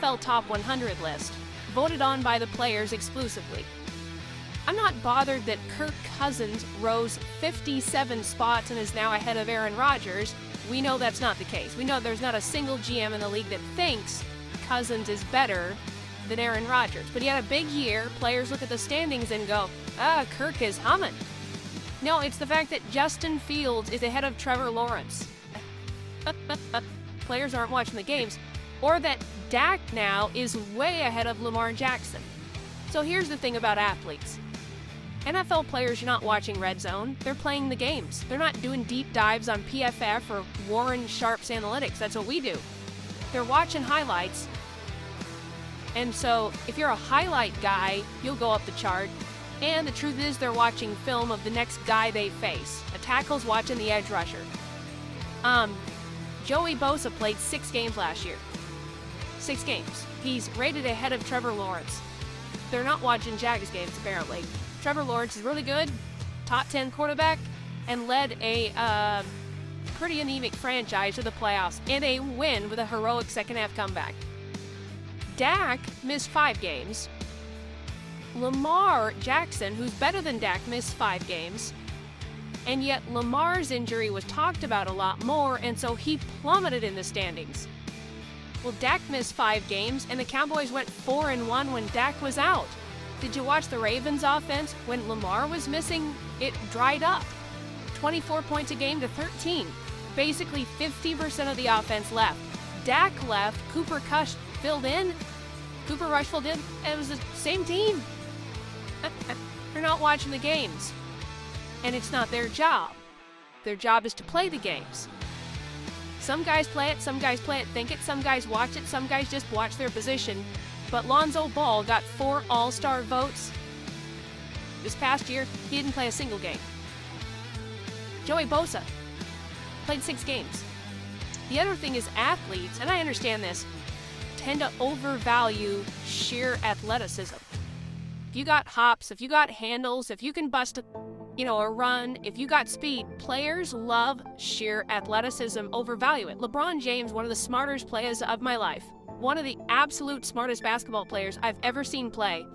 NFL Top 100 list, voted on by the players exclusively. I'm not bothered that Kirk Cousins rose 57 spots and is now ahead of Aaron Rodgers. We know that's not the case. We know there's not a single GM in the league that thinks Cousins is better than Aaron Rodgers. But he had a big year. Players look at the standings and go, Kirk is humming. No, it's the fact that Justin Fields is ahead of Trevor Lawrence. Players aren't watching the games. Or that Dak now is way ahead of Lamar Jackson. So here's the thing about athletes. NFL players are not watching Red Zone. They're playing the games. They're not doing deep dives on PFF or Warren Sharp's analytics. That's what we do. They're watching highlights. And so if you're a highlight guy, you'll go up the chart. And the truth is they're watching film of the next guy they face. A tackle's watching the edge rusher. Joey Bosa played 6 games last year. 6 games. He's rated ahead of Trevor Lawrence. They're not watching Jags games, apparently. Trevor Lawrence is really good, top 10 quarterback, and led a pretty anemic franchise to the playoffs and a win with a heroic second-half comeback. Dak missed 5 games. Lamar Jackson, who's better than Dak, missed 5 games. And yet Lamar's injury was talked about a lot more, and so he plummeted in the standings. Well, Dak missed 5 games, and the Cowboys went 4-1 when Dak was out. Did you watch the Ravens offense? When Lamar was missing, it dried up. 24 points a game to 13. Basically 50% of the offense left. Dak left, Cooper Rush filled in. Cooper Rush filled in, and it was the same team. They're not watching the games. And it's not their job. Their job is to play the games. Some guys play it, some guys play it, think it, some guys watch it, some guys just watch their position. But Lonzo Ball got 4 All-Star votes. This past year, he didn't play a single game. Joey Bosa played 6 games. The other thing is athletes, and I understand this, tend to overvalue sheer athleticism. If you got hops, if you got handles, if you can bust a run, if you got speed, players love sheer athleticism, overvalue it. LeBron James, one of the smartest players of my life, one of the absolute smartest basketball players I've ever seen play,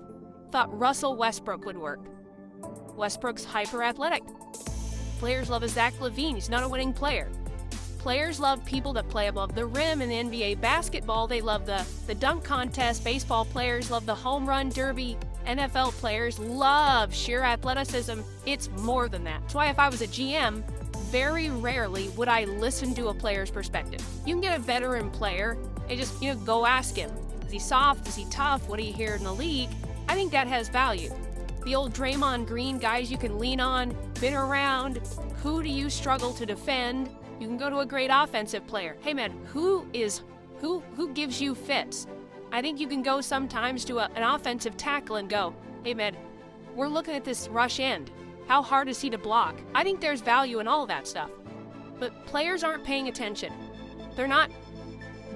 thought Russell Westbrook would work. Westbrook's hyper-athletic. Players love a Zach LaVine. He's not a winning player. Players love people that play above the rim in the NBA basketball. They love the dunk contest. Baseball players love the home run derby. NFL players love sheer athleticism. It's more than that. That's why if I was a GM, very rarely would I listen to a player's perspective. You can get a veteran player and just, go ask him. Is he soft? Is he tough? What do you hear in the league? I think that has value. The old Draymond Green guys you can lean on, been around. Who do you struggle to defend? You can go to a great offensive player. Hey man, who gives you fits? I think you can go sometimes to an offensive tackle and go, hey man, we're looking at this rush end. How hard is he to block? I think there's value in all of that stuff. But players aren't paying attention. They're not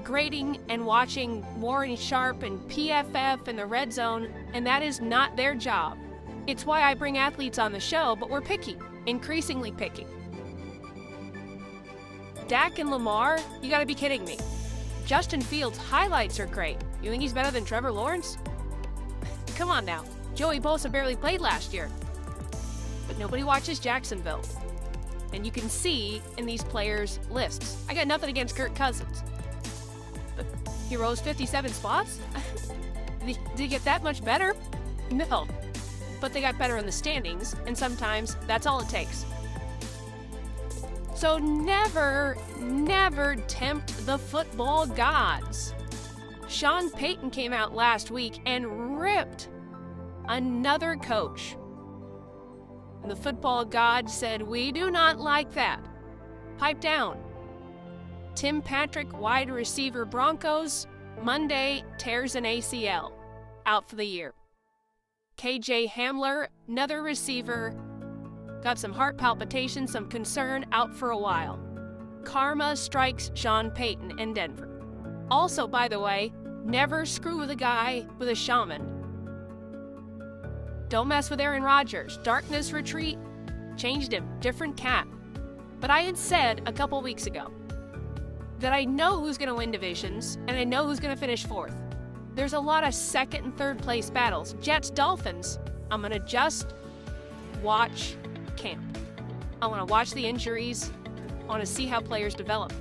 grading and watching Warren Sharp and PFF and the Red Zone, and that is not their job. It's why I bring athletes on the show, but we're picky, increasingly picky. Dak and Lamar, you gotta be kidding me. Justin Fields' highlights are great. You think he's better than Trevor Lawrence? Come on now. Joey Bosa barely played last year. But nobody watches Jacksonville. And you can see in these players' lists. I got nothing against Kirk Cousins. But he rose 57 spots? Did he get that much better? No. But they got better in the standings, and sometimes that's all it takes. So never tempt the football gods. Sean Payton came out last week and ripped another coach. And the football gods said, we do not like that. Pipe down. Tim Patrick, wide receiver Broncos, Monday tears an ACL. Out for the year. KJ Hamler, another receiver, got some heart palpitations, some concern, out for a while. Karma strikes Sean Payton in Denver. Also, by the way, never screw with a guy with a shaman. Don't mess with Aaron Rodgers. Darkness retreat, changed him, different cat. But I had said a couple weeks ago that I know who's going to win divisions, and I know who's going to finish 4th. there's a lot of second and third place battles. Jets, Dolphins, I'm going to just watch camp. I want to watch the injuries. I want to see how players develop.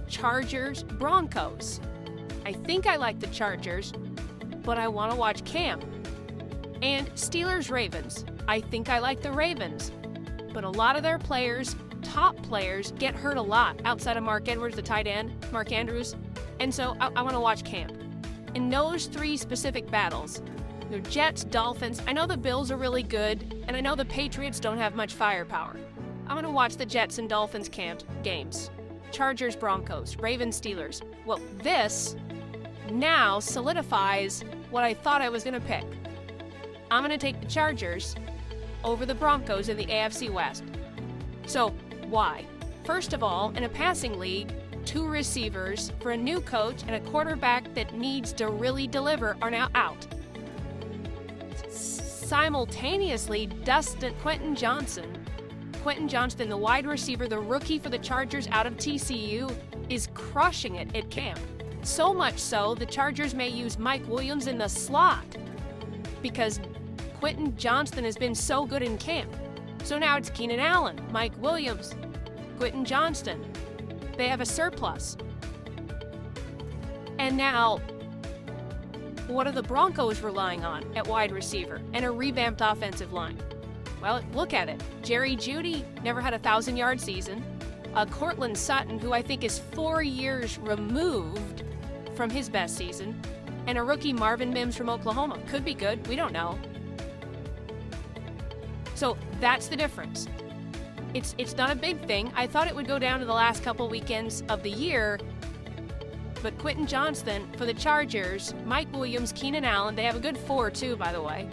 Chargers, Broncos. I think I like the Chargers, but I want to watch camp. And Steelers, Ravens. I think I like the Ravens, but a lot of their players, top players, get hurt a lot outside of Mark Edwards, the tight end, Mark Andrews. And so I want to watch camp. In those three specific battles, the Jets, Dolphins, I know the Bills are really good, and I know the Patriots don't have much firepower. I'm going to watch the Jets and Dolphins camp games. Chargers, Broncos, Ravens, Steelers. Well, this now solidifies what I thought I was going to pick. I'm going to take the Chargers over the Broncos in the AFC West. So, why? First of all, in a passing league, 2 receivers for a new coach and a quarterback that needs to really deliver are now out. Simultaneously, Quentin Johnston, the wide receiver, the rookie for the Chargers out of TCU, is crushing it at camp. So much so, the Chargers may use Mike Williams in the slot because Quentin Johnston has been so good in camp. So now it's Keenan Allen, Mike Williams, Quentin Johnston. They have a surplus. And now, what are the Broncos relying on at wide receiver and a revamped offensive line? Well, look at it. Jerry Jeudy never had a 1,000-yard season. Courtland Sutton, who I think is 4 years removed from his best season. And a rookie, Marvin Mims from Oklahoma. Could be good. We don't know. So that's the difference. It's not a big thing. I thought it would go down to the last couple weekends of the year. But Quentin Johnston for the Chargers, Mike Williams, Keenan Allen, they have a good 4 too, by the way.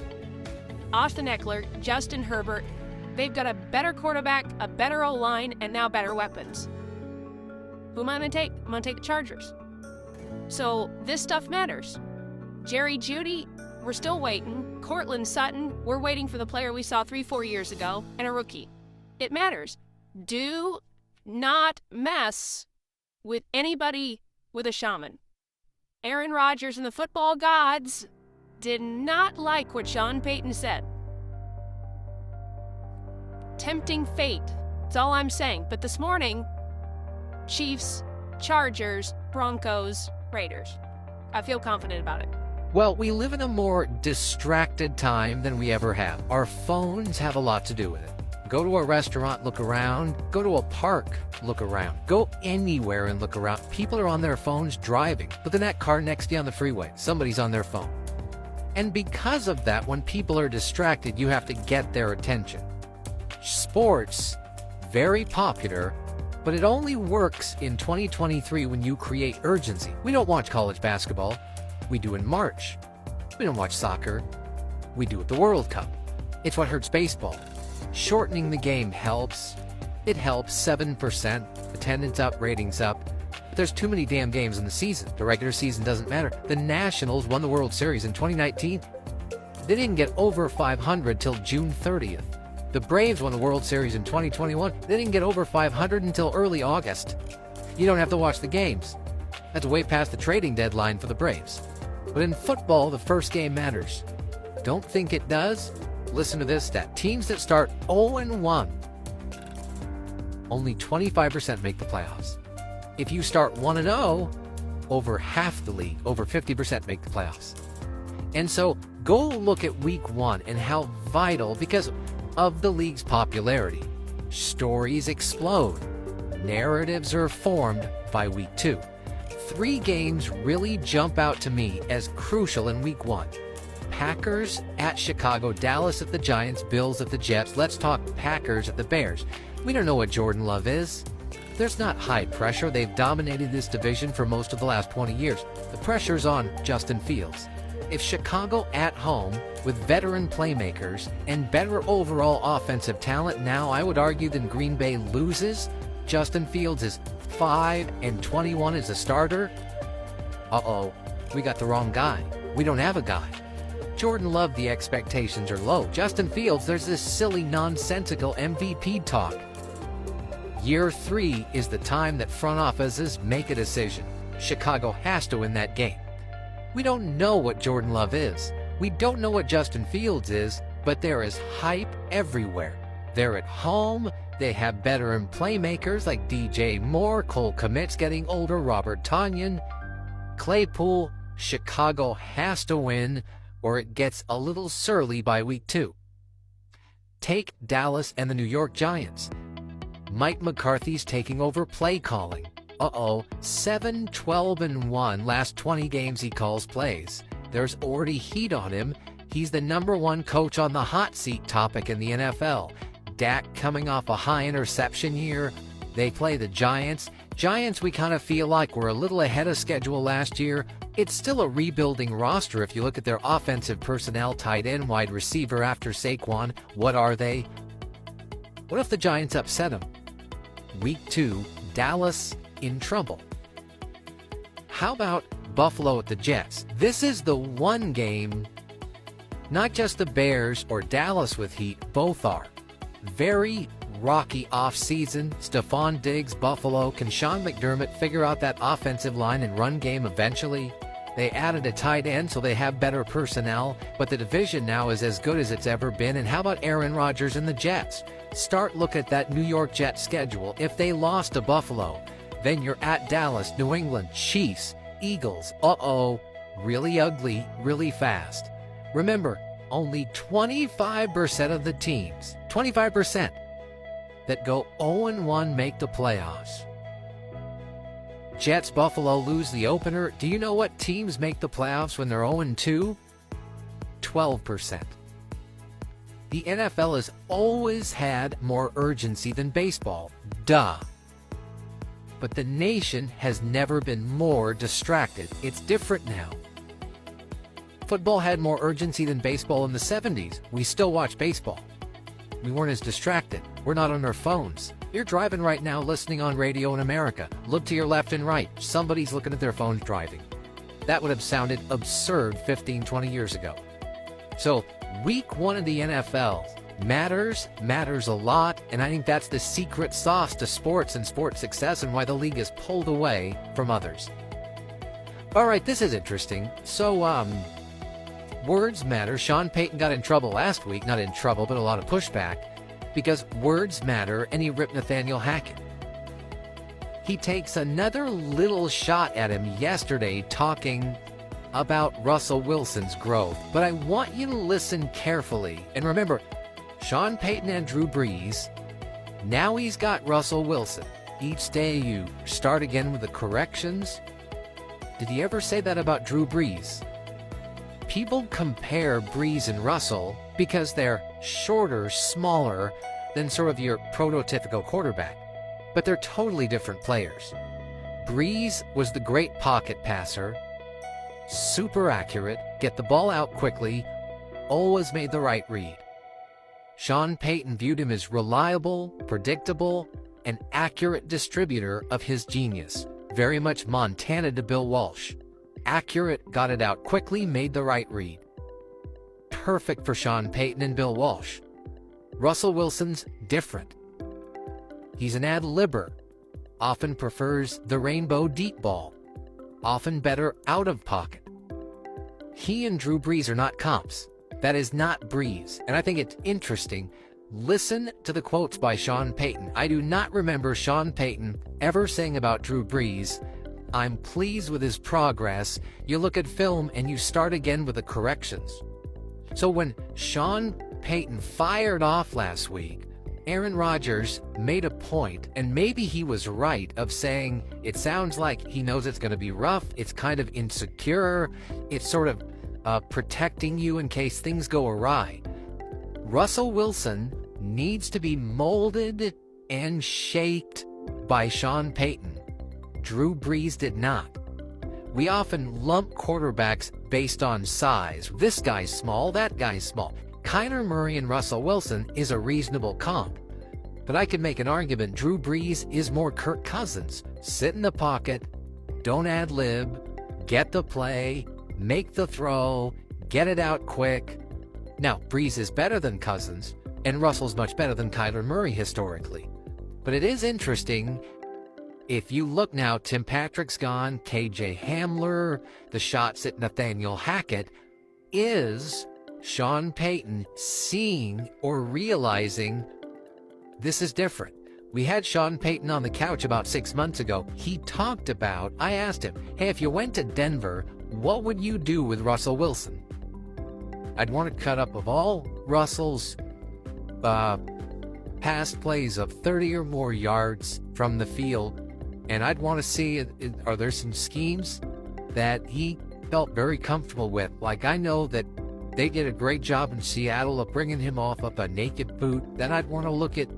Austin Eckler, Justin Herbert. They've got a better quarterback, a better O-line, and now better weapons. Who am I going to take? I'm going to take the Chargers. So this stuff matters. Jerry Jeudy, we're still waiting. Courtland Sutton, we're waiting for the player we saw 3-4 years ago, and a rookie. It matters. Do not mess with anybody with a shaman. Aaron Rodgers and the football gods did not like what Sean Payton said. Tempting fate. That's all I'm saying. But this morning, Chiefs, Chargers, Broncos, Raiders. I feel confident about it. Well, we live in a more distracted time than we ever have. Our phones have a lot to do with it. Go to a restaurant, look around. Go to a park, look around. Go anywhere and look around. People are on their phones driving. Look at that car next to you on the freeway. Somebody's on their phone. And because of that, when people are distracted, you have to get their attention. Sports, very popular, but it only works in 2023 when you create urgency. We don't watch college basketball. We do in March. We don't watch soccer. We do at the World Cup. It's what hurts baseball. Shortening the game helps. It helps 7%. Attendance up, ratings up. But there's too many damn games in the season. The regular season doesn't matter. The Nationals won the World Series in 2019. They didn't get over 500 till June 30th. The Braves won the World Series in 2021. They didn't get over 500 until early August. You don't have to watch the games. That's way past the trading deadline for the Braves. But in football, the first game matters. Don't think it does? Listen to this stat. Teams that start 0-1, only 25% make the playoffs. If you start 1-0, over half the league, over 50% make the playoffs. And so go look at week 1 and how vital, because of the league's popularity, stories explode. Narratives are formed by week 2. 3 games really jump out to me as crucial in week 1. Packers at Chicago, Dallas at the Giants, Bills at the Jets. Let's talk Packers at the Bears. We don't know what Jordan Love is. There's not high pressure. They've dominated this division for most of the last 20 years. The pressure's on Justin Fields. If Chicago at home with veteran playmakers and better overall offensive talent now, I would argue, than Green Bay loses, Justin Fields is 5-21 as a starter. Uh-oh, we got the wrong guy. We don't have a guy. Jordan Love, the expectations are low. Justin Fields, there's this silly, nonsensical MVP talk. Year 3 is the time that front offices make a decision. Chicago has to win that game. We don't know what Jordan Love is. We don't know what Justin Fields is, but there is hype everywhere. They're at home. They have veteran playmakers like DJ Moore, Cole Kmet's getting older, Robert Tonyan, Claypool. Chicago has to win, or it gets a little surly by week 2. Take Dallas and the New York Giants. Mike McCarthy's taking over play calling. 7-12-1 last 20 games he calls plays. There's already heat on him. He's the #1 coach on the hot seat topic in the NFL. Dak coming off a high interception year. They play the Giants. Giants, we kind of feel like were a little ahead of schedule last year. It's still a rebuilding roster if you look at their offensive personnel, tight end, wide receiver after Saquon. What are they? What if the Giants upset them? Week 2, Dallas in trouble. How about Buffalo at the Jets? This is the one game, not just the Bears or Dallas with heat, both are. Very rocky offseason. Stephon Diggs, Buffalo. Can Sean McDermott figure out that offensive line and run game eventually? They added a tight end, so they have better personnel, but the division now is as good as it's ever been. And how about Aaron Rodgers and the Jets? Start looking at that New York Jets schedule. If they lost to Buffalo, then you're at Dallas, New England, Chiefs, Eagles. Really ugly, really fast. Remember, only 25% of the teams, 25%, that go 0-1 make the playoffs. Jets, Buffalo lose the opener. Do you know what teams make the playoffs when they're 0-2? 12%. The NFL has always had more urgency than baseball. Duh. But the nation has never been more distracted. It's different now. Football had more urgency than baseball in the 70s. We still watch baseball. We weren't as distracted. We're not on our phones. You're driving right now, listening on radio in America. Look to your left and right. Somebody's looking at their phones driving. That would have sounded absurd 15, 20 years ago. So, week 1 of the NFL matters a lot, and I think that's the secret sauce to sports and sports success and why the league is pulled away from others. All right, this is interesting. So, words matter. Sean Payton got in trouble last week. Not in trouble, but a lot of pushback. Because words matter, and he ripped Nathaniel Hackett. He takes another little shot at him yesterday talking about Russell Wilson's growth. But I want you to listen carefully. And remember, Sean Payton and Drew Brees, now he's got Russell Wilson. Each day you start again with the corrections. Did he ever say that about Drew Brees? People compare Brees and Russell because they're shorter, smaller than sort of your prototypical quarterback. But they're totally different players. Brees was the great pocket passer, super accurate, get the ball out quickly, always made the right read. Sean Payton viewed him as reliable, predictable, and accurate distributor of his genius. Very much Montana to Bill Walsh. Accurate, got it out quickly, made the right read. Perfect for Sean Payton and Bill Walsh. Russell Wilson's different. He's an ad-libber, often prefers the rainbow deep ball, often better out of pocket. He and Drew Brees are not comps. That is not Brees, and I think it's interesting. Listen to the quotes by Sean Payton. I do not remember Sean Payton ever saying about Drew Brees, "I'm pleased with his progress." You look at film and you start again with the corrections. So when Sean Payton fired off last week, Aaron Rodgers made a point, and maybe he was right, of saying it sounds like he knows it's going to be rough, it's kind of insecure, it's sort of protecting you in case things go awry. Russell Wilson needs to be molded and shaped by Sean Payton. Drew Brees did not. We often lump quarterbacks based on size. This guy's small, that guy's small. Kyler Murray and Russell Wilson is a reasonable comp. But I could make an argument Drew Brees is more Kirk Cousins. Sit in the pocket, don't ad-lib, get the play, make the throw, get it out quick. Now, Brees is better than Cousins, and Russell's much better than Kyler Murray historically. But it is interesting, If you look now, Tim Patrick's gone, KJ Hamler, the shots at Nathaniel Hackett. Is Sean Payton seeing or realizing this is different? We had Sean Payton on the couch about 6 months ago. He talked about, I asked him, hey, if you went to Denver, what would you do with Russell Wilson? I'd want to cut up of all Russell's past plays of 30 or more yards from the field, and I'd want to see, are there some schemes that he felt very comfortable with? Like, I know that they did a great job in Seattle of bringing him off of a naked boot. Then I'd want to look at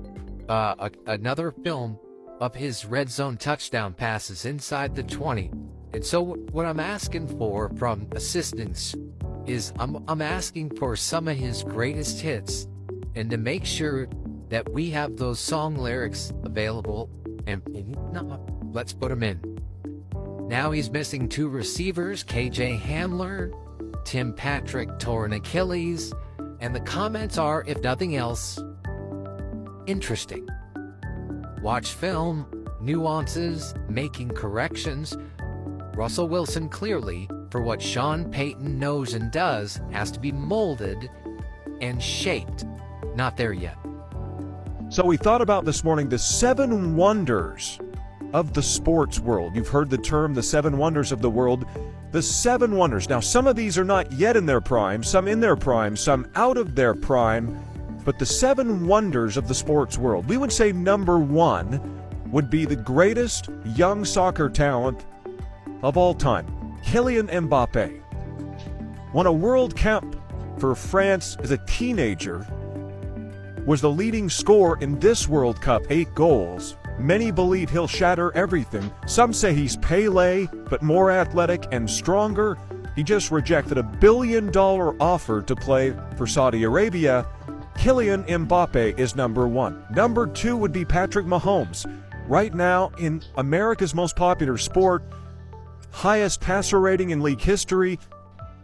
another film of his red zone touchdown passes inside the 20. And so what I'm asking for from assistants is I'm asking for some of his greatest hits, and to make sure that we have those song lyrics available, and no, let's put them in. Now he's missing 2 receivers, KJ Hamler, Tim Patrick tore an Achilles, and the comments are, if nothing else, interesting. Watch film, nuances, making corrections. Russell Wilson clearly, for what Sean Payton knows and does, has to be molded and shaped. Not there yet. So we thought about this morning the 7 wonders of the sports world. You've heard the term the 7 wonders of the world. The 7 wonders. Now, some of these are not yet in their prime, some in their prime, some out of their prime. But the 7 wonders of the sports world. We would say number 1 would be the greatest young soccer talent of all time, Kylian Mbappe. Won a World Cup for France as a teenager, was the leading scorer in this World Cup, 8 goals. Many believe he'll shatter everything. Some say he's Pele, but more athletic and stronger. He just rejected a $1 billion offer to play for Saudi Arabia. Kylian Mbappe is number 1. Number 2 would be Patrick Mahomes. Right now, in America's most popular sport, highest passer rating in league history,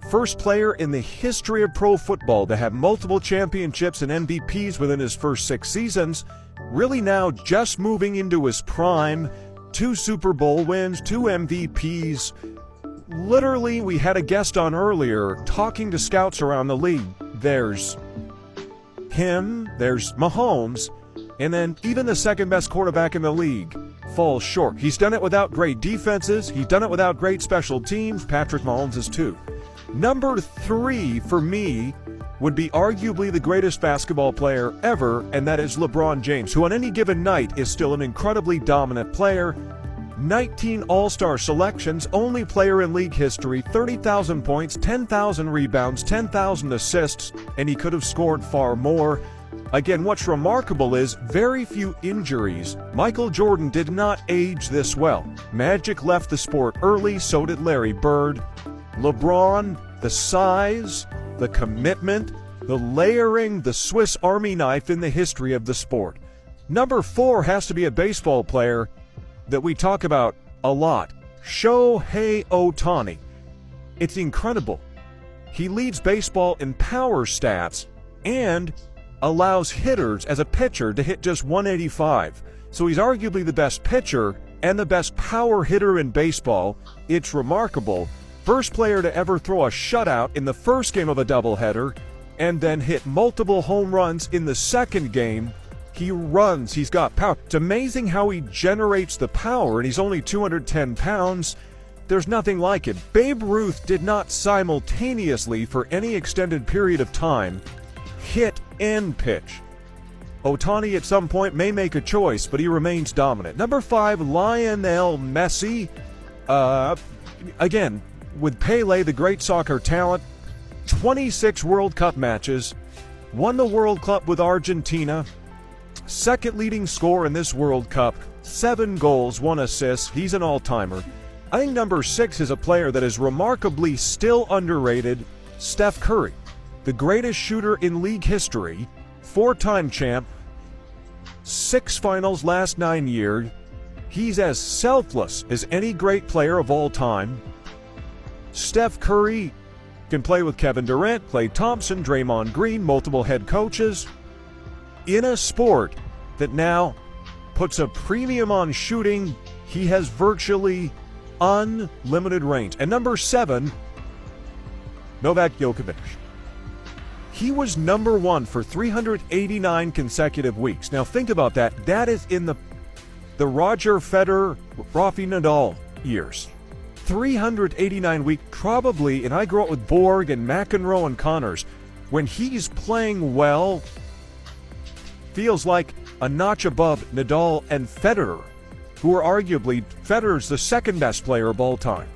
first player in the history of pro football to have multiple championships and MVPs within his first 6 seasons, really now just moving into his prime, 2 Super Bowl wins, 2 MVPs. Literally, we had a guest on earlier talking to scouts around the league. There's him, there's Mahomes, and then even the second best quarterback in the league falls short. He's done it without great defenses. He's done it without great special teams. Patrick Mahomes is 2. Number 3 for me would be arguably the greatest basketball player ever, and that is LeBron James, who on any given night is still an incredibly dominant player. 19 All-Star selections, only player in league history, 30,000 points, 10,000 rebounds, 10,000 assists, and he could have scored far more. Again, what's remarkable is very few injuries. Michael Jordan did not age this well. Magic left the sport early, so did Larry Bird. LeBron, the size, the commitment, the layering, the Swiss Army knife in the history of the sport. Number 4 has to be a baseball player that we talk about a lot, Shohei Ohtani. It's incredible. He leads baseball in power stats and allows hitters as a pitcher to hit just 185. So he's arguably the best pitcher and the best power hitter in baseball. It's remarkable. First player to ever throw a shutout in the first game of a doubleheader and then hit multiple home runs in the second game. He runs, he's got power. It's amazing how he generates the power, and he's only 210 pounds. There's nothing like it. Babe Ruth did not simultaneously, for any extended period of time, hit and pitch. Ohtani at some point may make a choice, but he remains dominant. Number 5, Lionel Messi. Again, with Pele, the great soccer talent, 26 World Cup matches, won the World Cup with Argentina, second leading scorer in this World Cup, 7 goals, 1 assist. He's an all-timer. I think number 6 is a player that is remarkably still underrated, Steph Curry, the greatest shooter in league history, 4-time champ, 6 finals last 9 years. He's as selfless as any great player of all time. Steph Curry can play with Kevin Durant, Klay Thompson, Draymond Green, multiple head coaches. In a sport that now puts a premium on shooting, He has virtually unlimited range. And number 7, Novak Djokovic. He was number 1 for 389 consecutive weeks. Now think about that. That is in the Roger Federer, Rafa Nadal years. 389 weeks, probably, and I grew up with Borg and McEnroe and Connors. When he's playing well, feels like a notch above Nadal and Federer, who are arguably, Federer's the second best player of all time.